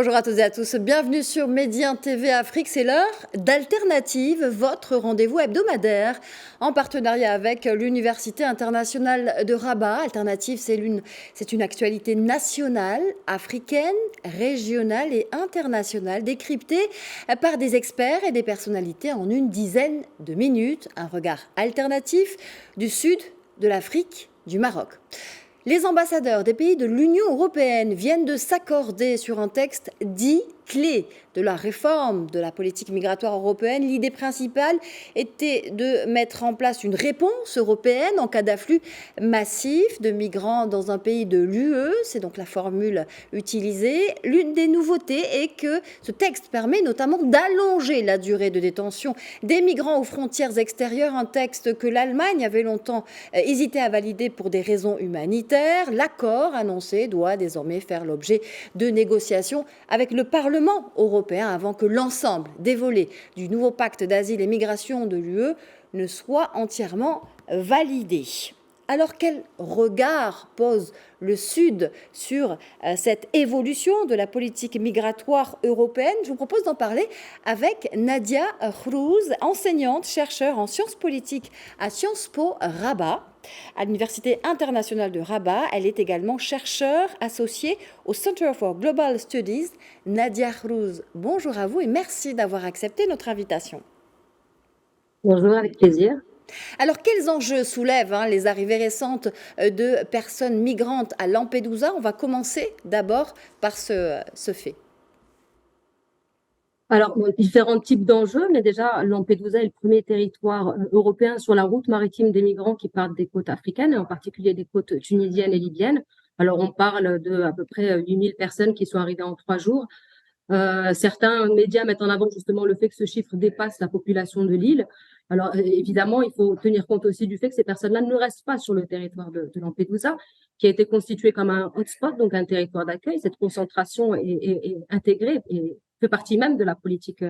Bonjour à toutes et à tous, bienvenue sur Médien TV Afrique, c'est l'heure d'Alternative, votre rendez-vous hebdomadaire en partenariat avec l'Université internationale de Rabat. Alternative, c'est une actualité nationale, africaine, régionale et internationale, décryptée par des experts et des personnalités en une dizaine de minutes. Un regard alternatif du sud de l'Afrique, du Maroc. Les ambassadeurs des pays de l'Union européenne viennent de s'accorder sur un texte dit clé de la réforme de la politique migratoire européenne. L'idée principale était de mettre en place une réponse européenne en cas d'afflux massif de migrants dans un pays de l'UE. C'est donc la formule utilisée. L'une des nouveautés est que ce texte permet notamment d'allonger la durée de détention des migrants aux frontières extérieures, un texte que l'Allemagne avait longtemps hésité à valider pour des raisons humanitaires. L'accord annoncé doit désormais faire l'objet de négociations avec le Parlement européen avant que l'ensemble des volets du nouveau pacte d'asile et migration de l'UE ne soit entièrement validé. Alors, quel regard pose le Sud sur cette évolution de la politique migratoire européenne? Je vous propose d'en parler avec Nadia Khrouz, enseignante, chercheure en sciences politiques à Sciences Po Rabat, à l'Université internationale de Rabat. Elle est également chercheure associée au Center for Global Studies. Nadia Khrouz, bonjour à vous et merci d'avoir accepté notre invitation. Bonjour, avec plaisir. Alors, quels enjeux soulèvent les arrivées récentes de personnes migrantes à Lampedusa? On va commencer d'abord par ce fait. Alors, différents types d'enjeux, mais déjà, Lampedusa est le premier territoire européen sur la route maritime des migrants qui partent des côtes africaines, et en particulier des côtes tunisiennes et libyennes. Alors, on parle de à peu près 8000 personnes qui sont arrivées en 3 jours. Certains médias mettent en avant justement le fait que ce chiffre dépasse la population de l'île. Alors, évidemment, il faut tenir compte aussi du fait que ces personnes-là ne restent pas sur le territoire de Lampedusa, qui a été constitué comme un hotspot, donc un territoire d'accueil. Cette concentration est intégrée et fait partie même de la politique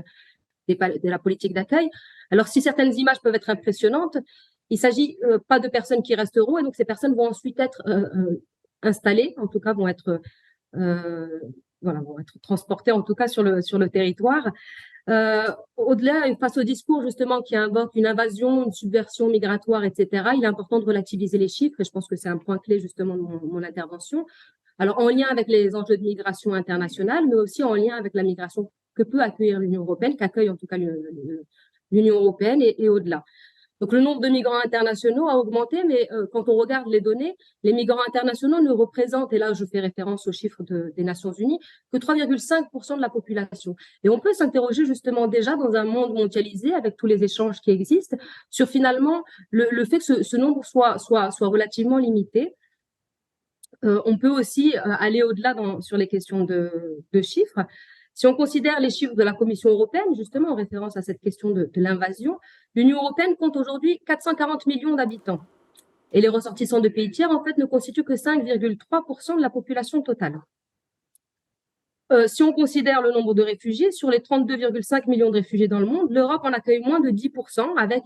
d'accueil. Alors, si certaines images peuvent être impressionnantes, il s'agit pas de personnes qui resteront, et donc ces personnes vont ensuite être installées, en tout cas vont être transportées en tout cas sur le territoire. Au-delà, face au discours justement qui invoque une invasion, une subversion migratoire, etc., il est important de relativiser les chiffres et je pense que c'est un point clé justement de mon intervention. Alors, en lien avec les enjeux de migration internationale, mais aussi en lien avec la migration que peut accueillir l'Union européenne, qu'accueille en tout cas l'Union européenne et au-delà. Donc, le nombre de migrants internationaux a augmenté, mais quand on regarde les données, les migrants internationaux ne représentent, et là je fais référence aux chiffres des Nations Unies, que 3,5% de la population. Et on peut s'interroger justement déjà dans un monde mondialisé, avec tous les échanges qui existent, sur finalement le fait que ce nombre soit relativement limité. On peut aussi aller au-delà sur les questions de chiffres. Si on considère les chiffres de la Commission européenne, justement en référence à cette question de l'invasion, l'Union européenne compte aujourd'hui 440 millions d'habitants. Et les ressortissants de pays tiers, en fait, ne constituent que 5,3% de la population totale. Si on considère le nombre de réfugiés, sur les 32,5 millions de réfugiés dans le monde, l'Europe en accueille moins de 10% avec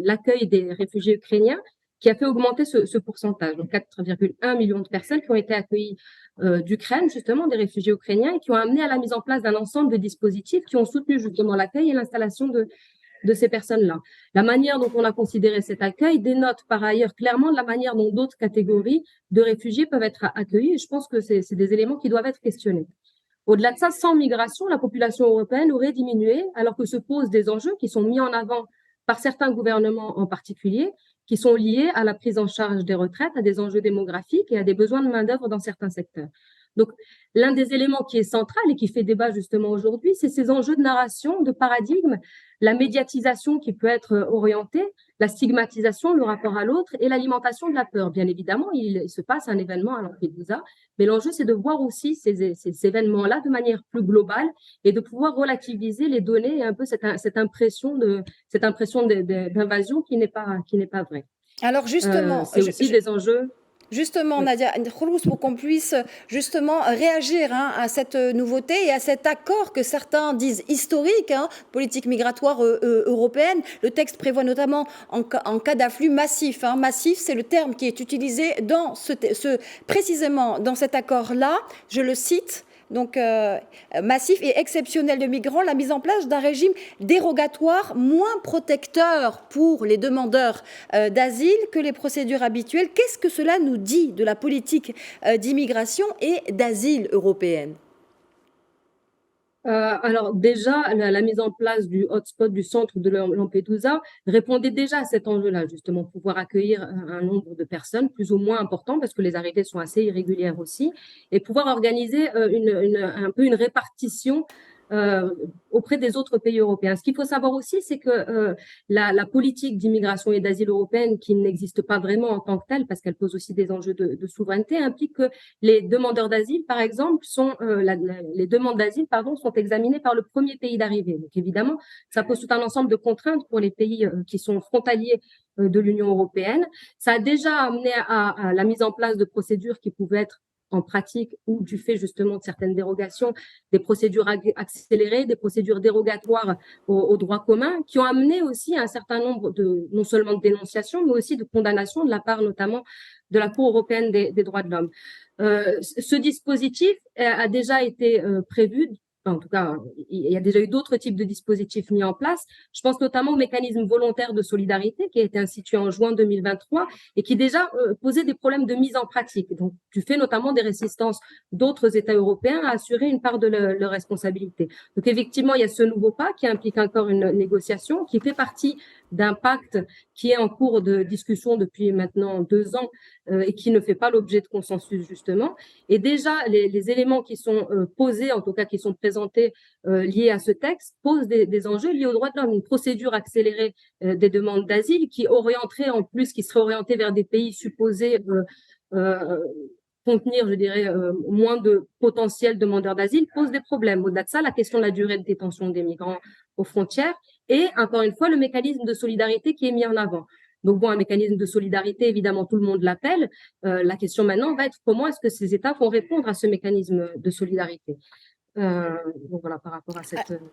l'accueil des réfugiés ukrainiens qui a fait augmenter ce pourcentage. Donc 4,1 millions de personnes qui ont été accueillies d'Ukraine, justement, des réfugiés ukrainiens, et qui ont amené à la mise en place d'un ensemble de dispositifs qui ont soutenu justement l'accueil et l'installation de ces personnes-là. La manière dont on a considéré cet accueil dénote par ailleurs clairement la manière dont d'autres catégories de réfugiés peuvent être accueillies, et je pense que c'est des éléments qui doivent être questionnés. Au-delà de ça, sans migration, la population européenne aurait diminué, alors que se posent des enjeux qui sont mis en avant par certains gouvernements en particulier, qui sont liés à la prise en charge des retraites, à des enjeux démographiques et à des besoins de main-d'œuvre dans certains secteurs. Donc, l'un des éléments qui est central et qui fait débat justement aujourd'hui, c'est ces enjeux de narration, de paradigme, la médiatisation qui peut être orientée, la stigmatisation, le rapport à l'autre et l'alimentation de la peur. Bien évidemment, il se passe un événement à Lampedusa, mais l'enjeu, c'est de voir aussi ces événements-là de manière plus globale et de pouvoir relativiser les données et un peu cette impression d'invasion qui n'est pas vraie. Alors justement, c'est aussi des enjeux. Justement, Nadia Khrouz, pour qu'on puisse justement réagir à cette nouveauté et à cet accord que certains disent historique, politique migratoire européenne. Le texte prévoit notamment en cas d'afflux massif. Massif, c'est le terme qui est utilisé précisément dans cet accord-là. Je le cite. donc massif et exceptionnel de migrants, la mise en place d'un régime dérogatoire moins protecteur pour les demandeurs d'asile que les procédures habituelles. Qu'est-ce que cela nous dit de la politique d'immigration et d'asile européenne? Alors déjà, la mise en place du hotspot du centre de Lampedusa répondait déjà à cet enjeu-là, justement, pouvoir accueillir un nombre de personnes plus ou moins important, parce que les arrivées sont assez irrégulières aussi, et pouvoir organiser un peu une répartition auprès des autres pays européens. Ce qu'il faut savoir aussi, c'est que la politique d'immigration et d'asile européenne, qui n'existe pas vraiment en tant que telle, parce qu'elle pose aussi des enjeux de souveraineté, implique que les demandeurs d'asile, par exemple, les demandes d'asile, pardon, sont examinées par le premier pays d'arrivée. Donc évidemment, ça pose tout un ensemble de contraintes pour les pays qui sont frontaliers de l'Union européenne. Ça a déjà amené à la mise en place de procédures qui pouvaient être en pratique ou du fait justement de certaines dérogations, des procédures accélérées, des procédures dérogatoires au droit commun, qui ont amené aussi un certain nombre de, non seulement de dénonciations, mais aussi de condamnations de la part notamment de la Cour européenne des droits de l'homme. Ce dispositif a déjà été prévu. En tout cas, il y a déjà eu d'autres types de dispositifs mis en place. Je pense notamment au mécanisme volontaire de solidarité qui a été institué en juin 2023 et qui déjà posait des problèmes de mise en pratique. Donc, du fait notamment des résistances d'autres États européens à assurer une part de leur responsabilité. Donc, effectivement, il y a ce nouveau pas qui implique encore une négociation, qui fait partie d'un pacte qui est en cours de discussion depuis maintenant 2 ans et qui ne fait pas l'objet de consensus, justement. Et déjà, les éléments qui sont posés, en tout cas qui sont présentés liés à ce texte, posent des enjeux liés aux droits de l'homme. Une procédure accélérée des demandes d'asile qui orienterait en plus, qui serait orientée vers des pays supposés contenir, je dirais, moins de potentiels demandeurs d'asile, pose des problèmes. Au-delà de ça, la question de la durée de détention des migrants aux frontières et, encore une fois, le mécanisme de solidarité qui est mis en avant. Donc, bon, un mécanisme de solidarité, évidemment, tout le monde l'appelle. La question maintenant va être comment est-ce que ces États vont répondre à ce mécanisme de solidarité. Donc voilà, par rapport à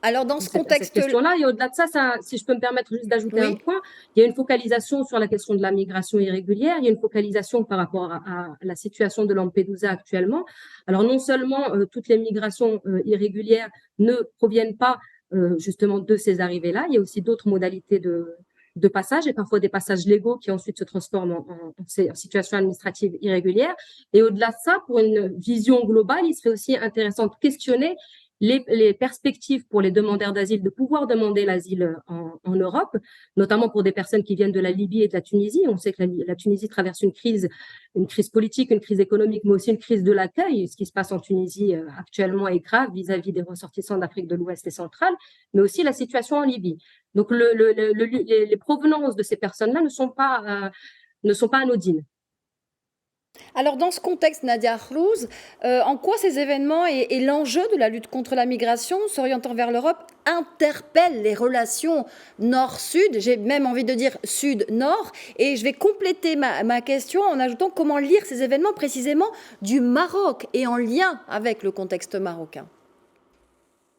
Alors, dans ce contexte, cette question-là. Et au-delà de ça, si je peux me permettre juste d'ajouter un point, il y a une focalisation sur la question de la migration irrégulière, il y a une focalisation par rapport à la situation de Lampedusa actuellement. Alors non seulement toutes les migrations irrégulières ne proviennent pas justement de ces arrivées-là, il y a aussi d'autres modalités de passage et parfois des passages légaux qui ensuite se transforment en situation administrative irrégulière. Et au-delà de ça, pour une vision globale, il serait aussi intéressant de questionner les perspectives pour les demandeurs d'asile de pouvoir demander l'asile en Europe, notamment pour des personnes qui viennent de la Libye et de la Tunisie. On sait que la Tunisie traverse une crise politique, une crise économique, mais aussi une crise de l'accueil. Ce qui se passe en Tunisie actuellement est grave vis-à-vis des ressortissants d'Afrique de l'Ouest et centrale, mais aussi la situation en Libye. Donc, les provenances de ces personnes-là ne sont pas anodines. Alors, dans ce contexte, Nadia Khlouz, en quoi ces événements et l'enjeu de la lutte contre la migration s'orientant vers l'Europe interpellent les relations nord-sud, j'ai même envie de dire sud-nord, et je vais compléter ma question en ajoutant comment lire ces événements précisément du Maroc et en lien avec le contexte marocain.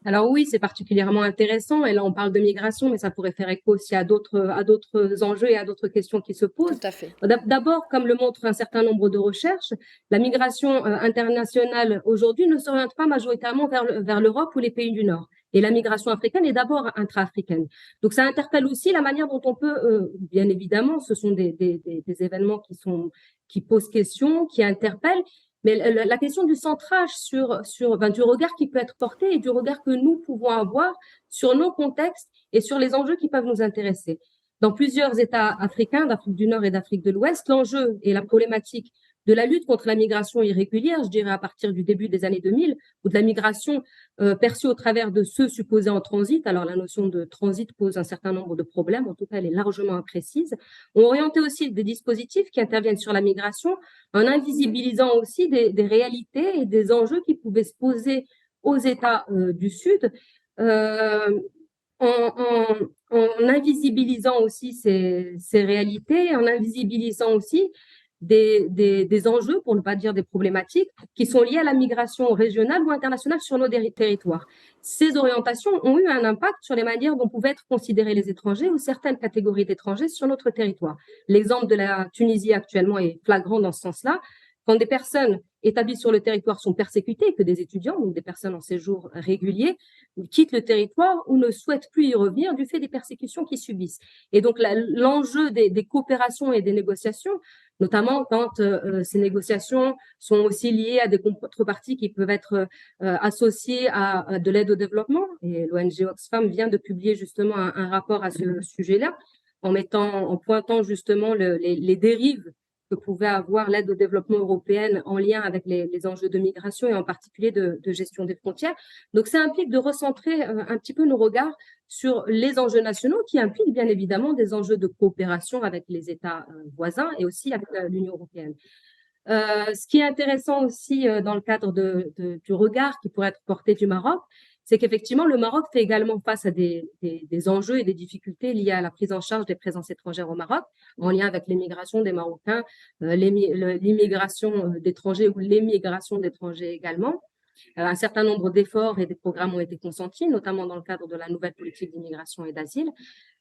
Alors oui, c'est particulièrement intéressant. Et là, on parle de migration, mais ça pourrait faire écho aussi à d'autres enjeux et à d'autres questions qui se posent. Tout à fait. D'abord, comme le montrent un certain nombre de recherches, la migration internationale aujourd'hui ne s'oriente pas majoritairement vers l'Europe ou les pays du Nord. Et la migration africaine est d'abord intra-africaine. Donc, ça interpelle aussi la manière dont on peut, bien évidemment, ce sont des événements qui posent question, qui interpellent. Mais la question du centrage du regard qui peut être porté et du regard que nous pouvons avoir sur nos contextes et sur les enjeux qui peuvent nous intéresser. Dans plusieurs États africains, d'Afrique du Nord et d'Afrique de l'Ouest, l'enjeu et la problématique de la lutte contre la migration irrégulière, je dirais à partir du début des années 2000, ou de la migration perçue au travers de ceux supposés en transit. Alors la notion de transit pose un certain nombre de problèmes, en tout cas elle est largement imprécise. On orientait aussi des dispositifs qui interviennent sur la migration en invisibilisant aussi des réalités et des enjeux qui pouvaient se poser aux États du Sud, en invisibilisant aussi ces réalités, en invisibilisant aussi des enjeux, pour ne pas dire des problématiques, qui sont liées à la migration régionale ou internationale sur nos territoires. Ces orientations ont eu un impact sur les manières dont pouvaient être considérés les étrangers ou certaines catégories d'étrangers sur notre territoire. L'exemple de la Tunisie actuellement est flagrant dans ce sens-là. Quand des personnes établies sur le territoire sont persécutées, que des étudiants, donc des personnes en séjour régulier, quittent le territoire ou ne souhaitent plus y revenir du fait des persécutions qu'ils subissent. Et donc l'enjeu des coopérations et des négociations, notamment quand ces négociations sont aussi liées à des contreparties qui peuvent être associées à de l'aide au développement. Et l'ONG Oxfam vient de publier justement un rapport à ce sujet-là, en pointant justement les dérives que pouvait avoir l'aide au développement européenne en lien avec les enjeux de migration et en particulier de gestion des frontières. Donc, ça implique de recentrer un petit peu nos regards sur les enjeux nationaux qui impliquent bien évidemment des enjeux de coopération avec les États voisins et aussi avec l'Union européenne. Ce qui est intéressant aussi dans le cadre du regard qui pourrait être porté du Maroc, c'est qu'effectivement, le Maroc fait également face à des enjeux et des difficultés liés à la prise en charge des présences étrangères au Maroc, en lien avec l'immigration des Marocains, l'immigration d'étrangers ou l'émigration d'étrangers également. Un certain nombre d'efforts et de programmes ont été consentis, notamment dans le cadre de la nouvelle politique d'immigration et d'asile.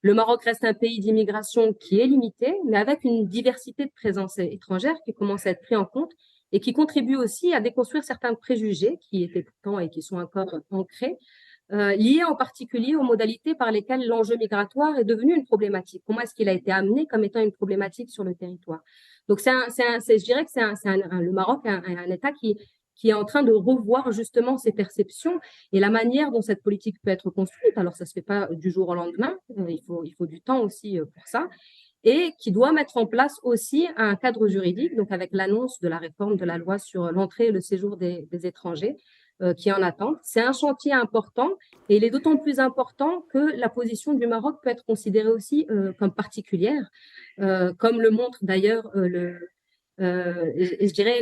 Le Maroc reste un pays d'immigration qui est limité, mais avec une diversité de présences étrangères qui commence à être pris en compte et qui contribue aussi à déconstruire certains préjugés qui étaient pourtant et qui sont encore ancrés, liés en particulier aux modalités par lesquelles l'enjeu migratoire est devenu une problématique. Comment est-ce qu'il a été amené comme étant une problématique sur le territoire? Donc, je dirais que le Maroc est un État qui est en train de revoir justement ses perceptions et la manière dont cette politique peut être construite. Alors, ça ne se fait pas du jour au lendemain, il faut du temps aussi pour ça, et qui doit mettre en place aussi un cadre juridique, donc avec l'annonce de la réforme de la loi sur l'entrée et le séjour des étrangers, qui est en attente. C'est un chantier important et il est d'autant plus important que la position du Maroc peut être considérée aussi comme particulière, comme le montre d'ailleurs et je dirais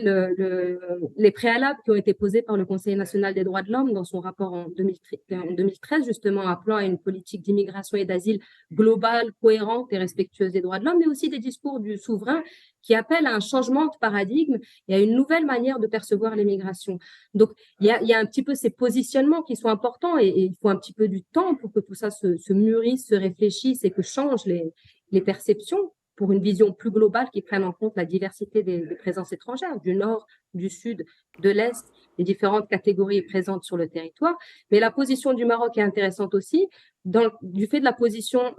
les préalables qui ont été posés par le Conseil national des droits de l'homme dans son rapport en 2013, justement appelant à une politique d'immigration et d'asile globale, cohérente et respectueuse des droits de l'homme, mais aussi des discours du souverain qui appellent à un changement de paradigme et à une nouvelle manière de percevoir l'immigration. Donc, il y a un petit peu ces positionnements qui sont importants et il faut un petit peu du temps pour que tout ça se mûrisse, se réfléchisse et que changent les perceptions pour une vision plus globale qui prenne en compte la diversité des présences étrangères, du nord, du sud, de l'est, les différentes catégories présentes sur le territoire. Mais la position du Maroc est intéressante aussi, du fait de la position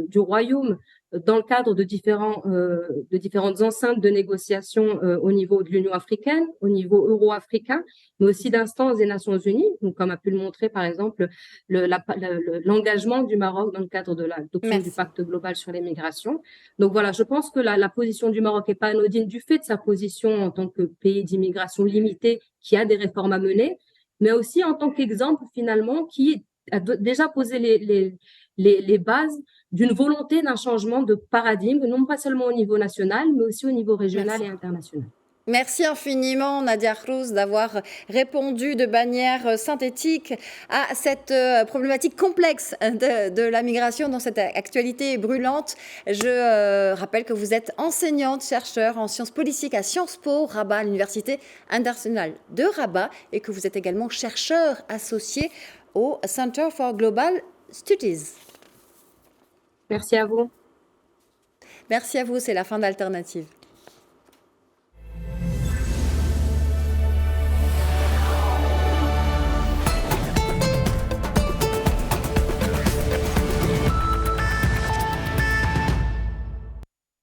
du Royaume dans le cadre de différentes enceintes de négociation au niveau de l'Union africaine, au niveau euro-africain, mais aussi d'instances des Nations Unies, donc comme a pu le montrer par exemple l'engagement du Maroc dans le cadre de l'adoption du pacte global sur les migrations. Donc voilà, je pense que la position du Maroc n'est pas anodine du fait de sa position en tant que pays d'immigration limitée qui a des réformes à mener, mais aussi en tant qu'exemple finalement qui a déjà posé les bases d'une volonté d'un changement de paradigme, non pas seulement au niveau national, mais aussi au niveau régional et international. Merci infiniment, Nadia Cruz, d'avoir répondu de manière synthétique à cette problématique complexe de la migration dans cette actualité brûlante. Je rappelle que vous êtes enseignante, chercheur en sciences politiques à Sciences Po Rabat, à l'Université internationale de Rabat, et que vous êtes également chercheur associé au Center for Global Studies. Merci à vous. Merci à vous, c'est la fin d'Alternative.